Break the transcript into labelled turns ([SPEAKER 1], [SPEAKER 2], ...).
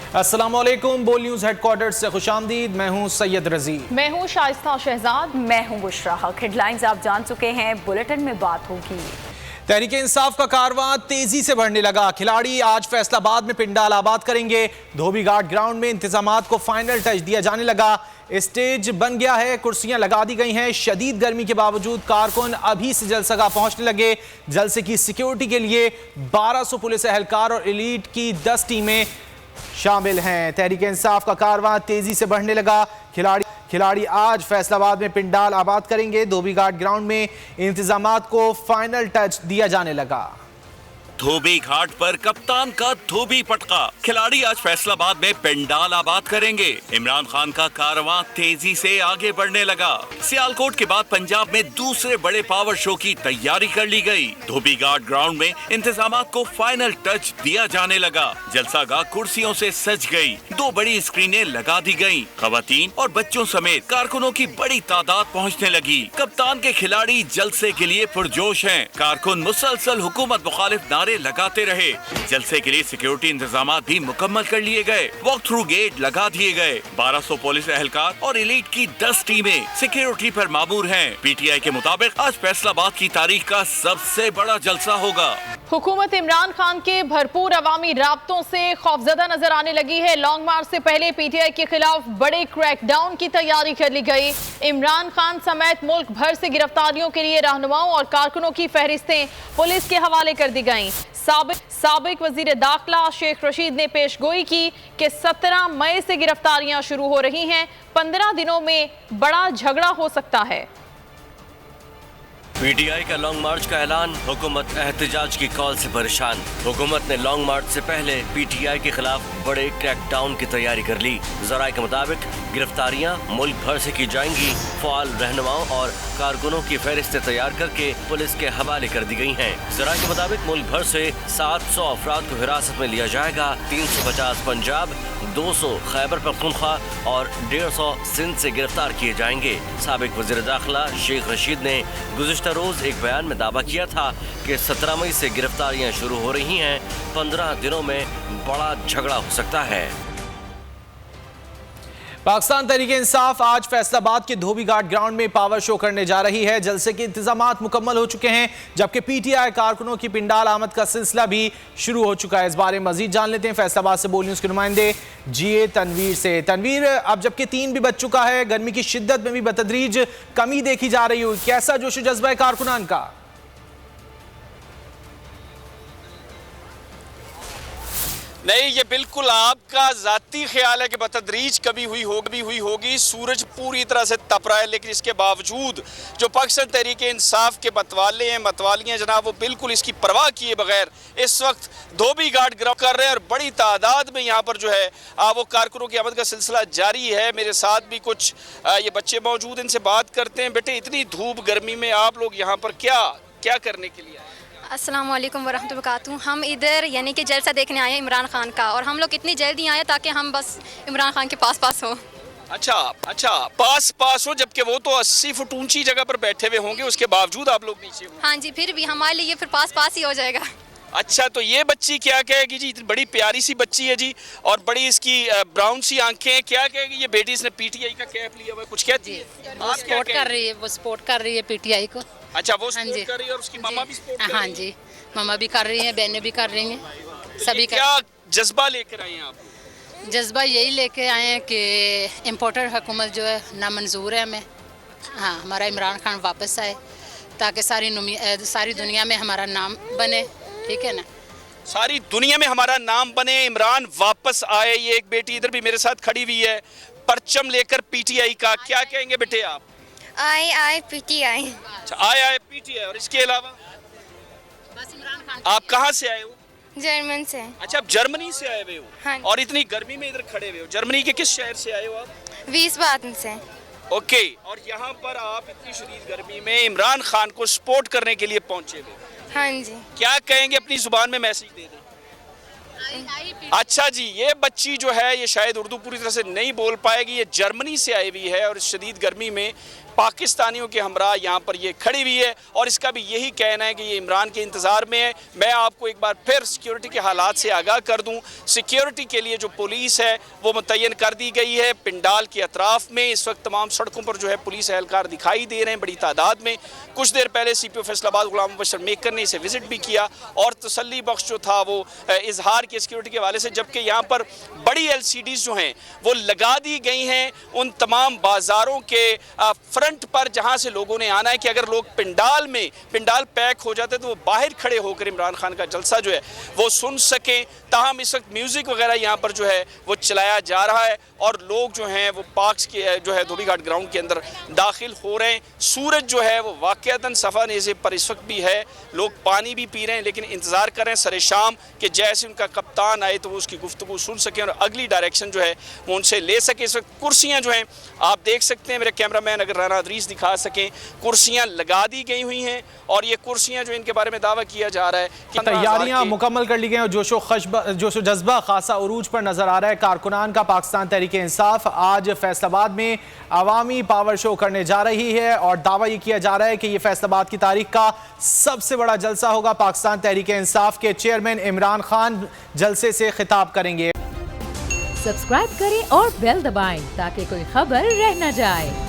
[SPEAKER 1] अस्सलामुअलैकुम, बोल news headquarter से खुशामदीद। मैं हूं सैयद रजी।
[SPEAKER 2] मैं हूं शाइस्ता शहजाद।
[SPEAKER 3] मैं हूं बुशरा हक। हेडलाइंस आप जान चुके हैं, बुलेटिन में बात होगी।
[SPEAKER 1] तहरीक इंसाफ का कारवां तेजी से बढ़ने लगा। खिलाड़ी आज फैसलाबाद में पिंडाल आबाद करेंगे। धोबी घाट ग्राउंड में इंतजामात को फाइनल टच दिया जाने लगा। स्टेज बन गया है, कुर्सियां लगा दी गई हैं। शदीद गर्मी के बावजूद कारकुन अभी से जलसगाह पहुंचने लगे। जलसे की सिक्योरिटी के लिए 1200 पुलिस एहलकार और एलीट की 10 टीमें शामिल हैं। तहरीक इंसाफ का कारवां तेजी से बढ़ने लगा। खिलाड़ी आज फैसलाबाद में पिंडाल आबाद करेंगे। धोबी घाट ग्राउंड में इंतजामात को फाइनल टच दिया जाने लगा।
[SPEAKER 4] धोबी घाट पर कप्तान का धोबी पटका। खिलाड़ी आज फैसलाबाद में पिंडाल आबाद करेंगे। इमरान खान का कारवां तेजी से आगे बढ़ने लगा। सियालकोट के बाद पंजाब में दूसरे बड़े पावर शो की तैयारी कर ली गई। धोबी घाट ग्राउंड में इंतजामात को फाइनल टच दिया जाने लगा। जलसागाह कुर्सियों से सज गई। 2 बड़ी स्क्रीनें लगा दी गयी। खवातीन और बच्चों समेत कारकुनों की बड़ी तादाद पहुँचने लगी। कप्तान के खिलाड़ी जलसे के लिए पुरजोश हैं। कारकुन मुसलसल हुकूमत मुखालिफ नारे लगाते रहे। जलसे के लिए सिक्योरिटी इंतजामात भी मुकम्मल कर लिए गए। वॉक थ्रू गेट लगा दिए गए। 1200 पुलिस एहलकार और एलीट की 10 टीमें सिक्योरिटी पर मामूर हैं। पीटीआई के मुताबिक आज फैसलाबाद की तारीख का सबसे बड़ा जलसा होगा।
[SPEAKER 2] हुकूमत इमरान खान के भरपूर अवामी राब्तों से खौफजदा नजर आने लगी है। लॉन्ग मार्च से पहले पीटीआई के खिलाफ बड़े क्रैकडाउन की तैयारी कर ली गई। इमरान खान समेत मुल्क भर से गिरफ्तारियों के लिए रहनुमाओं और कारकुनों की फहरिस्तें पुलिस के हवाले कर दी गईं। साबिक वजीर दाखिला शेख रशीद ने पेशगोई की कि 17 मई से गिरफ्तारियां शुरू हो रही हैं। 15 दिनों में बड़ा झगड़ा हो सकता है।
[SPEAKER 5] पीटीआई का लॉन्ग मार्च का ऐलान। हुकूमत एहतजाज की कॉल से परेशान। हुकूमत ने लॉन्ग मार्च से पहले पीटीआई के खिलाफ बड़े क्रैकडाउन की तैयारी कर ली। जराये के मुताबिक गिरफ्तारियां मुल्क भर से की जाएंगी। फाल रहनुमाओं और कारकुनों की फहरिस्तें तैयार करके पुलिस के हवाले कर दी गई हैं। जराये के मुताबिक मुल्क भर से 700 अफराद को हिरासत में लिया जाएगा। 350 पंजाब, 200 खैबर पख्तूनख्वा और 150 सिंध से गिरफ्तार किए जाएंगे। साबिक वजीर दाखिला शेख रशीद ने गुज़िश्ता रोज एक बयान में दावा किया था कि 17 मई से गिरफ्तारियां शुरू हो रही हैं। 15 दिनों में बड़ा झगड़ा हो सकता है।
[SPEAKER 1] पाकिस्तान तहरीक इंसाफ आज फैसलाबाद के धोबी घाट ग्राउंड में पावर शो करने जा रही है। जलसे के इंतजामात मुकम्मल हो चुके हैं, जबकि पीटीआई कारकुनों की पिंडाल आमद का सिलसिला भी शुरू हो चुका है। इस बारे में मजीद जान लेते हैं फैसलाबाद से बोल न्यूज़ के नुमाइंदे जीए तनवीर से। तनवीर, अब जबकि 3 भी बज चुका है, गर्मी की शिद्दत में भी बतदरीज कमी देखी जा रही है, कैसा जोश जज्बा है कारकुनान का?
[SPEAKER 6] नहीं, ये बिल्कुल आपका ज़ाती ख्याल है कि बतदरीज कभी हुई होगी। सूरज पूरी तरह से तप रहा है, लेकिन इसके बावजूद जो पाकिस्तान तहरीक इंसाफ के मतवाले हैं, मतवालियाँ जनाब, वो बिल्कुल इसकी परवाह किए बगैर इस वक्त धोबी घाट ग्राउंड कर रहे हैं और बड़ी तादाद में यहाँ पर जो है वो कारकुनों की आमद का सिलसिला जारी है। मेरे साथ भी कुछ ये बच्चे मौजूद, इनसे बात करते हैं। बेटे, इतनी धूप गर्मी में आप लोग यहाँ पर क्या करने के लिए आए?
[SPEAKER 7] अस्सलाम वालेकुम वरहमतुल्लाहि वबरकातुहू। हम इधर यानी कि जलसा देखने आए हैं इमरान खान का, और हम लोग इतनी जल्दी आए ताकि हम बस इमरान खान के पास हो।
[SPEAKER 6] अच्छा, पास हो, जबकि वो तो 80 फुट ऊंची जगह पर बैठे हुए होंगे, उसके बावजूद आप लोग नीचे हो।
[SPEAKER 7] हाँ जी, फिर भी हमारे लिए फिर पास ही हो जाएगा।
[SPEAKER 6] अच्छा, तो ये बच्ची क्या कहेगी जी? इतनी बड़ी प्यारी सी बच्ची है जी, और बड़ी इसकी ब्राउन सी आंखें, क्या कहेगी? ये बेटी इसने पीटीआई का कैप लिया हुआ है, कुछ कहती है?
[SPEAKER 8] वो सपोर्ट कर रही है पीटीआई को।
[SPEAKER 6] अच्छा, वो सपोर्ट कर रही है और उसकी मम्मा भी सपोर्ट कर रही है?
[SPEAKER 8] हाँ जी, मम्मा भी कर रही हैं, बहनें भी कर रही हैं, सभी
[SPEAKER 6] क्या जज्बा लेकर आए हैं आप?
[SPEAKER 8] जज्बा यही लेके आए हैं कि इम्पोर्टर हुकूमत जो है नामंजूर है हमें। हाँ, हमारा इमरान खान वापस आए ताकि सारी दुनिया में हमारा नाम बने, ठीक है ना?
[SPEAKER 6] सारी दुनिया में हमारा नाम बने, इमरान वापस आए। ये एक बेटी इधर भी मेरे साथ खड़ी हुई है, परचम लेकर पीटीआई का। क्या कहेंगे बेटे आप?
[SPEAKER 7] आए पीटीआई।
[SPEAKER 6] अच्छा, आए पीटीआई। और इसके अलावा
[SPEAKER 8] बस इमरान खान।
[SPEAKER 6] आप कहाँ से आए हो?
[SPEAKER 7] जर्मन से।
[SPEAKER 6] अच्छा, आप जर्मनी से आए हुए हो?
[SPEAKER 7] हाँ।
[SPEAKER 6] और इतनी गर्मी में इधर खड़े हुए हो। जर्मनी के किस शहर से आए हो आप?
[SPEAKER 7] विस्बादन से।
[SPEAKER 6] ओके, और यहाँ पर आप इतनी शदीद गर्मी में इमरान खान को सपोर्ट करने के लिए पहुंचे हुए?
[SPEAKER 7] हाँ जी।
[SPEAKER 6] क्या कहेंगे? अपनी जुबान में मैसेज दे दें। अच्छा जी, ये बच्ची जो है ये शायद उर्दू पूरी तरह से नहीं बोल पाएगी। ये जर्मनी से आई हुई है और इस शदीद गर्मी में पाकिस्तानियों के हमरा यहाँ पर ये खड़ी हुई है और इसका भी यही कहना है कि ये इमरान के इंतज़ार में है। मैं आपको एक बार फिर सिक्योरिटी के हालात से आगाह कर दूँ। सिक्योरिटी के लिए जो पुलिस है वो मुतय्यन कर दी गई है। पिंडाल के अतराफ में इस वक्त तमाम सड़कों पर जो है पुलिस एहलकार दिखाई दे रहे हैं बड़ी तादाद में। कुछ देर पहले CPO फैसलाबाद गुलाम मुबशर मेकर ने इसे विजिट भी किया और तसल्ली बख्श जो था वो इजहार किया सिक्योरिटी के हवाले से, जबकि यहाँ पर बड़ी LCDs जो हैं वो लगा दी गई हैं उन तमाम बाज़ारों के फ्रंट पर जहाँ से लोगों ने आना है कि अगर लोग पिंडाल पैक हो जाते तो वो बाहर खड़े होकर इमरान खान का जलसा जो है वो सुन सकें। ताहम इस वक्त म्यूज़िक वगैरह यहाँ पर जो है वो चलाया जा रहा है और लोग जो हैं वो पार्क्स के जो है धोबी घाट ग्राउंड के अंदर दाखिल हो रहे हैं। सूरज जो है वो वाक़तन सफ़ा नेज़े पर इस वक्त भी है, लोग पानी भी पी रहे हैं लेकिन इंतज़ार कर रहे हैं सरे शाम कि जैसे उनका कप्तान आए तो वो उसकी गुफ्तगू सुन सकें और अगली डायरेक्शन जो है वो उनसे ले सके। इस वक्त कुर्सियाँ जो हैं आप देख सकते हैं, मेरे कैमरामैन अगर राना अदरीस दिखा सकें, कुर्सियाँ लगा दी गई हुई हैं और ये कुर्सियाँ जो इनके बारे में दावा किया जा रहा है कि
[SPEAKER 1] तैयारियां मुकम्मल कर ली गई और जोशो जज्बा खासा उरूज पर नजर आ रहा है। कारकुनान का पाकिस्तान तहरीक इंसाफ आज फैसलाबाद में अवामी पावर शो करने जा रही है और दावा ये किया जा रहा है कि ये फैसलाबाद की तारीख का सबसे बड़ा जलसा होगा। पाकिस्तान तहरीक इंसाफ के चेयरमैन इमरान खान जलसे से खिताब करेंगे।
[SPEAKER 9] सब्सक्राइब करें और बेल दबाएं ताकि कोई खबर रह न जाए।